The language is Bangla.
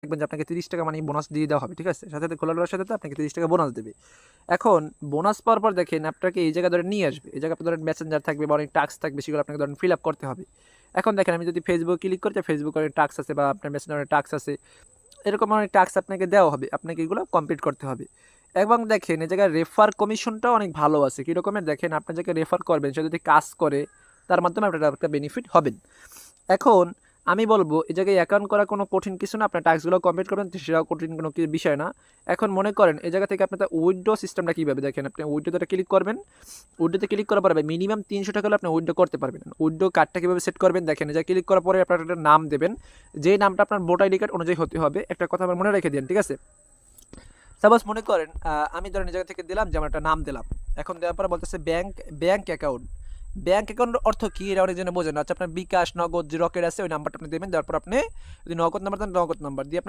দেখবেন যে আপনাকে 30 টাকা বোনাস দিয়ে দেওয়া হবে, ঠিক আছে? সাথে সাথে খোলা সাথে সাথে আপনাকে 30 টাকা বোনাস দেবে। এখন বোনাস পাওয়ার পর দেখেন আপনাকে এই জায়গায় ধরে নিয়ে আসবে। এই জায়গায় আপনার ধরেন মেসেঞ্জার থাকবে বা অনেক টাস্ক থাকবে, সেগুলো আপনাকে ধরেন ফিল আপ করতে হবে। এখন দেখেন আমি যদি ফেসবুক ক্লিক করি, ফেসবুকে অনেক টাস্ক আছে বা আপনার মেসেঞ্জারে টাস্ক আছে, এরকম অনেক টাস্ক আপনাকে দেওয়া হবে, আপনাকে এগুলো কমপ্লিট করতে হবে। এবং দেখেন এই জায়গায় রেফার কমিশনটাও অনেক ভালো আছে। কীরকমের দেখেন, আপনি যাকে রেফার করবেন সে যদি কাজ করে, তার মাধ্যমে আপনার একটা বেনিফিট হবেন। এখন আমি বলবো এই জায়গায় অ্যাকাউন্ট করা কোনো কঠিন কিছু না, আপনার টাস্কগুলো কমপ্লিট করবেন, সেটাও কঠিন কোনো বিষয় না। এখন মনে করেন এই জায়গা থেকে আপনার উইথড্র সিস্টেমটা কীভাবে দেখেন, আপনি উইথড্রোতে ক্লিক করবেন। উইথড্রোতে ক্লিক করার পরে মিনিমাম 300 টাকা হলে আপনি উইথড্র করতে পারবেন। উইথড্র কার্ডটা কীভাবে সেট করবেন দেখেন, এই জায়গায় ক্লিক করার পরে আপনার একটা নাম দেবেন, যেই নামটা আপনার ভোটার আইডি কার্ড অনুযায়ী হতে হবে। একটা কথা আমার মনে রেখে দিন, ঠিক আছে? সাপোজ মনে করেন আমি ধরেন এই জায়গা থেকে দিলাম যে আমার একটা নাম দিলাম। এখন দেওয়ার পরে বলতেছে ব্যাংক অ্যাকাউন্ট। ব্যাংক অ্যাকাউন্টের অর্থ কি এটা অনেক জনে বোঝেন না। আচ্ছা, আপনার বিকাশ, নগদ যে রকেট আছে ওই নাম্বারটা আপনি দেবেন। দেওয়ার পর আপনি যদি নগদ নাম্বার দেন নগদ নাম্বার দিয়ে আপনি